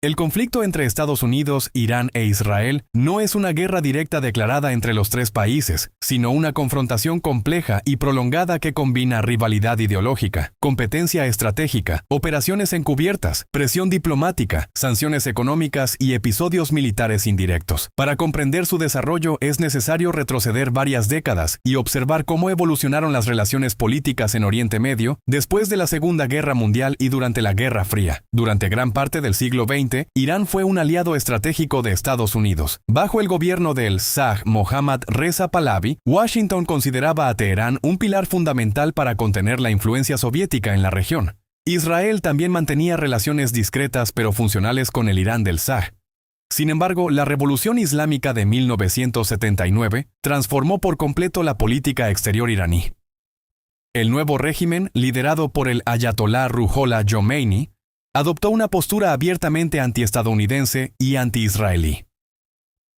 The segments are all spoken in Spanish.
El conflicto entre Estados Unidos, Irán e Israel no es una guerra directa declarada entre los tres países, sino una confrontación compleja y prolongada que combina rivalidad ideológica, competencia estratégica, operaciones encubiertas, presión diplomática, sanciones económicas y episodios militares indirectos. Para comprender su desarrollo es necesario retroceder varias décadas y observar cómo evolucionaron las relaciones políticas en Oriente Medio después de la Segunda Guerra Mundial y durante la Guerra Fría. Durante gran parte del siglo XX, Irán fue un aliado estratégico de Estados Unidos. Bajo el gobierno del Shah Mohammad Reza Pahlavi, Washington consideraba a Teherán un pilar fundamental para contener la influencia soviética en la región. Israel también mantenía relaciones discretas pero funcionales con el Irán del Shah. Sin embargo, la Revolución Islámica de 1979 transformó por completo la política exterior iraní. El nuevo régimen, liderado por el ayatolá Ruhollah Khomeini, adoptó una postura abiertamente antiestadounidense y anti-israelí.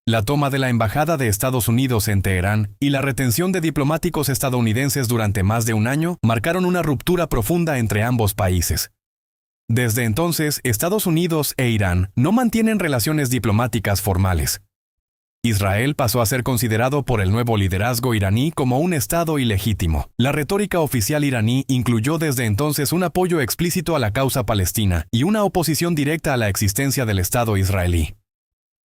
La toma de la embajada de Estados Unidos en Teherán y la retención de diplomáticos estadounidenses durante más de un año marcaron una ruptura profunda entre ambos países. Desde entonces, Estados Unidos e Irán no mantienen relaciones diplomáticas formales. Israel pasó a ser considerado por el nuevo liderazgo iraní como un Estado ilegítimo. La retórica oficial iraní incluyó desde entonces un apoyo explícito a la causa palestina y una oposición directa a la existencia del Estado israelí.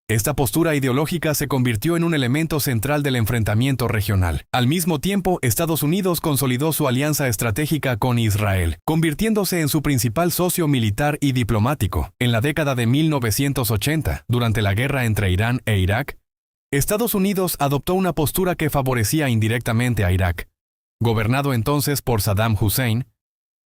Esta postura ideológica se convirtió en un elemento central del enfrentamiento regional. Al mismo tiempo, Estados Unidos consolidó su alianza estratégica con Israel, convirtiéndose en su principal socio militar y diplomático. En la década de 1980, durante la guerra entre Irán e Irak, Estados Unidos adoptó una postura que favorecía indirectamente a Irak, gobernado entonces por Saddam Hussein,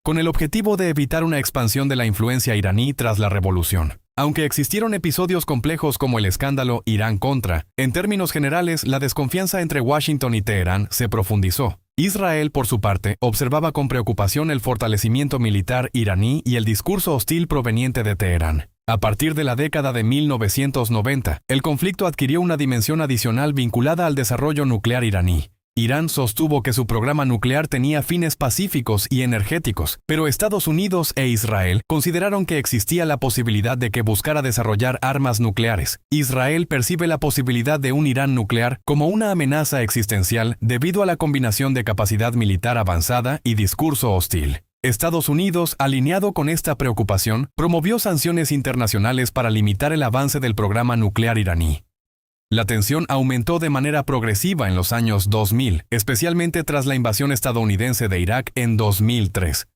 con el objetivo de evitar una expansión de la influencia iraní tras la revolución. Aunque existieron episodios complejos como el escándalo Irán-Contra, en términos generales la desconfianza entre Washington y Teherán se profundizó. Israel, por su parte, observaba con preocupación el fortalecimiento militar iraní y el discurso hostil proveniente de Teherán. A partir de la década de 1990, el conflicto adquirió una dimensión adicional vinculada al desarrollo nuclear iraní. Irán sostuvo que su programa nuclear tenía fines pacíficos y energéticos, pero Estados Unidos e Israel consideraron que existía la posibilidad de que buscara desarrollar armas nucleares. Israel percibe la posibilidad de un Irán nuclear como una amenaza existencial debido a la combinación de capacidad militar avanzada y discurso hostil. Estados Unidos, alineado con esta preocupación, promovió sanciones internacionales para limitar el avance del programa nuclear iraní. La tensión aumentó de manera progresiva en los años 2000, especialmente tras la invasión estadounidense de Irak en 2003.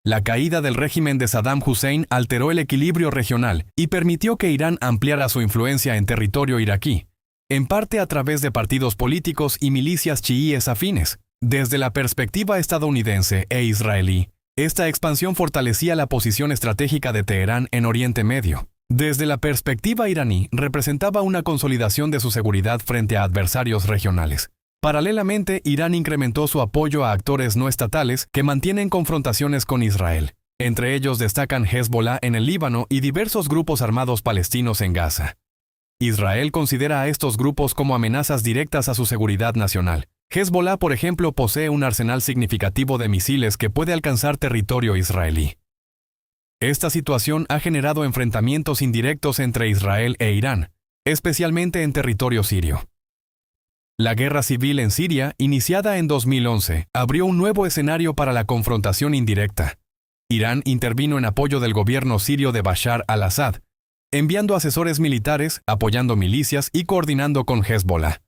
La caída del régimen de Saddam Hussein alteró el equilibrio regional y permitió que Irán ampliara su influencia en territorio iraquí, en parte a través de partidos políticos y milicias chiíes afines. Desde la perspectiva estadounidense e israelí, esta expansión fortalecía la posición estratégica de Teherán en Oriente Medio. Desde la perspectiva iraní, representaba una consolidación de su seguridad frente a adversarios regionales. Paralelamente, Irán incrementó su apoyo a actores no estatales que mantienen confrontaciones con Israel. Entre ellos destacan Hezbollah en el Líbano y diversos grupos armados palestinos en Gaza. Israel considera a estos grupos como amenazas directas a su seguridad nacional. Hezbollah, por ejemplo, posee un arsenal significativo de misiles que puede alcanzar territorio israelí. Esta situación ha generado enfrentamientos indirectos entre Israel e Irán, especialmente en territorio sirio. La guerra civil en Siria, iniciada en 2011, abrió un nuevo escenario para la confrontación indirecta. Irán intervino en apoyo del gobierno sirio de Bashar al-Assad, enviando asesores militares, apoyando milicias y coordinando con Hezbollah.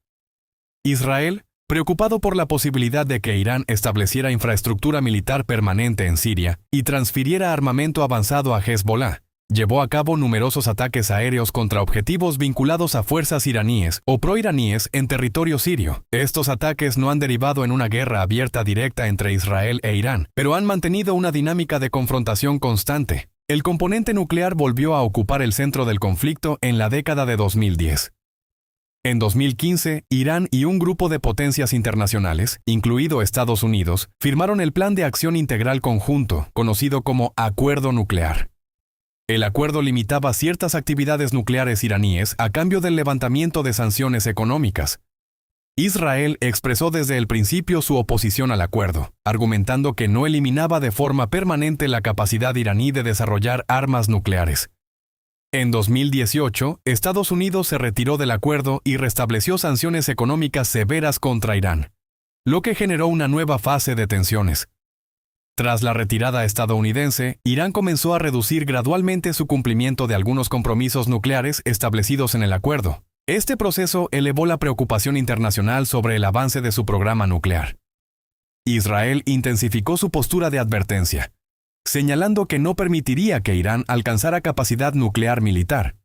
Israel, preocupado por la posibilidad de que Irán estableciera infraestructura militar permanente en Siria y transfiriera armamento avanzado a Hezbollah, llevó a cabo numerosos ataques aéreos contra objetivos vinculados a fuerzas iraníes o proiraníes en territorio sirio. Estos ataques no han derivado en una guerra abierta directa entre Israel e Irán, pero han mantenido una dinámica de confrontación constante. El componente nuclear volvió a ocupar el centro del conflicto en la década de 2010. En 2015, Irán y un grupo de potencias internacionales, incluido Estados Unidos, firmaron el Plan de Acción Integral Conjunto, conocido como Acuerdo Nuclear. El acuerdo limitaba ciertas actividades nucleares iraníes a cambio del levantamiento de sanciones económicas. Israel expresó desde el principio su oposición al acuerdo, argumentando que no eliminaba de forma permanente la capacidad iraní de desarrollar armas nucleares. En 2018, Estados Unidos se retiró del acuerdo y restableció sanciones económicas severas contra Irán, lo que generó una nueva fase de tensiones. Tras la retirada estadounidense, Irán comenzó a reducir gradualmente su cumplimiento de algunos compromisos nucleares establecidos en el acuerdo. Este proceso elevó la preocupación internacional sobre el avance de su programa nuclear. Israel intensificó su postura de advertencia, señalando que no permitiría que Irán alcanzara capacidad nuclear militar.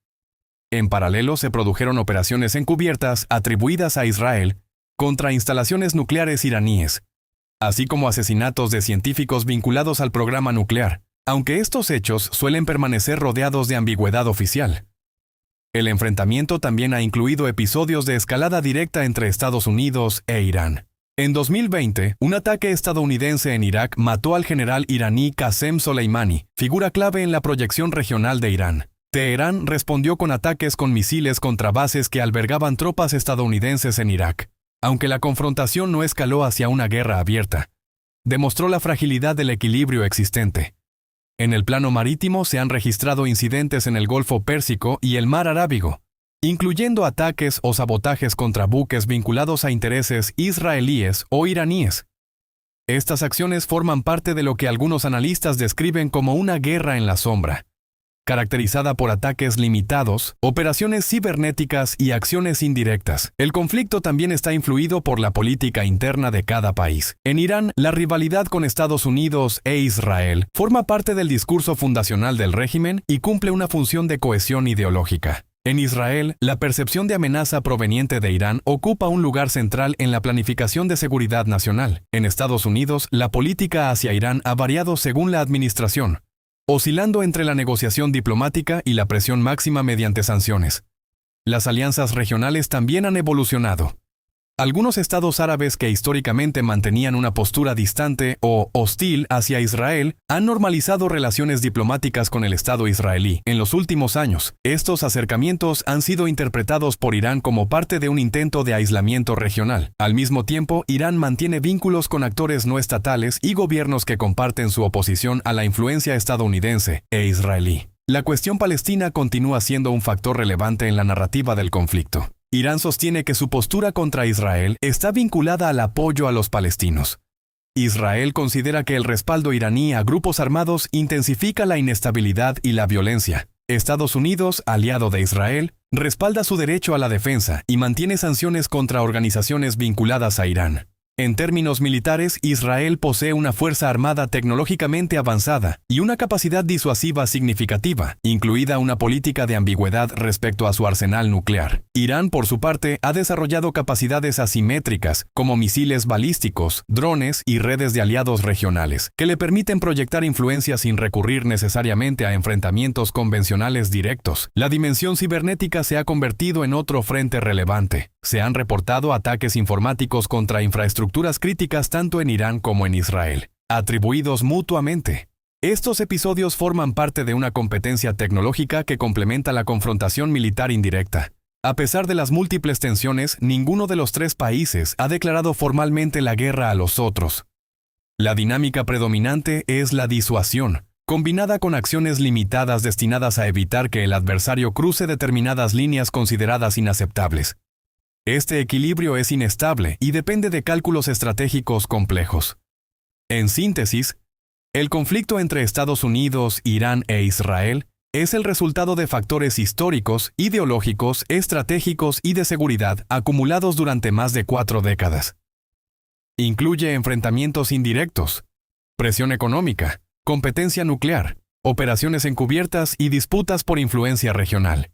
En paralelo se produjeron operaciones encubiertas atribuidas a Israel contra instalaciones nucleares iraníes, así como asesinatos de científicos vinculados al programa nuclear, aunque estos hechos suelen permanecer rodeados de ambigüedad oficial. El enfrentamiento también ha incluido episodios de escalada directa entre Estados Unidos e Irán. En 2020, un ataque estadounidense en Irak mató al general iraní Qasem Soleimani, figura clave en la proyección regional de Irán. Teherán respondió con ataques con misiles contra bases que albergaban tropas estadounidenses en Irak. Aunque la confrontación no escaló hacia una guerra abierta, demostró la fragilidad del equilibrio existente. En el plano marítimo se han registrado incidentes en el Golfo Pérsico y el Mar Arábigo, incluyendo ataques o sabotajes contra buques vinculados a intereses israelíes o iraníes. Estas acciones forman parte de lo que algunos analistas describen como una guerra en la sombra, caracterizada por ataques limitados, operaciones cibernéticas y acciones indirectas. El conflicto también está influido por la política interna de cada país. En Irán, la rivalidad con Estados Unidos e Israel forma parte del discurso fundacional del régimen y cumple una función de cohesión ideológica. En Israel, la percepción de amenaza proveniente de Irán ocupa un lugar central en la planificación de seguridad nacional. En Estados Unidos, la política hacia Irán ha variado según la administración, oscilando entre la negociación diplomática y la presión máxima mediante sanciones. Las alianzas regionales también han evolucionado. Algunos estados árabes que históricamente mantenían una postura distante o hostil hacia Israel han normalizado relaciones diplomáticas con el Estado israelí. En los últimos años, estos acercamientos han sido interpretados por Irán como parte de un intento de aislamiento regional. Al mismo tiempo, Irán mantiene vínculos con actores no estatales y gobiernos que comparten su oposición a la influencia estadounidense e israelí. La cuestión palestina continúa siendo un factor relevante en la narrativa del conflicto. Irán sostiene que su postura contra Israel está vinculada al apoyo a los palestinos. Israel considera que el respaldo iraní a grupos armados intensifica la inestabilidad y la violencia. Estados Unidos, aliado de Israel, respalda su derecho a la defensa y mantiene sanciones contra organizaciones vinculadas a Irán. En términos militares, Israel posee una fuerza armada tecnológicamente avanzada y una capacidad disuasiva significativa, incluida una política de ambigüedad respecto a su arsenal nuclear. Irán, por su parte, ha desarrollado capacidades asimétricas, como misiles balísticos, drones y redes de aliados regionales, que le permiten proyectar influencia sin recurrir necesariamente a enfrentamientos convencionales directos. La dimensión cibernética se ha convertido en otro frente relevante. Se han reportado ataques informáticos contra infraestructuras críticas tanto en Irán como en Israel, atribuidos mutuamente. Estos episodios forman parte de una competencia tecnológica que complementa la confrontación militar indirecta. A pesar de las múltiples tensiones, ninguno de los tres países ha declarado formalmente la guerra a los otros. La dinámica predominante es la disuasión, combinada con acciones limitadas destinadas a evitar que el adversario cruce determinadas líneas consideradas inaceptables. Este equilibrio es inestable y depende de cálculos estratégicos complejos. En síntesis, el conflicto entre Estados Unidos, Irán e Israel es el resultado de factores históricos, ideológicos, estratégicos y de seguridad acumulados durante más de 4 décadas. Incluye enfrentamientos indirectos, presión económica, competencia nuclear, operaciones encubiertas y disputas por influencia regional.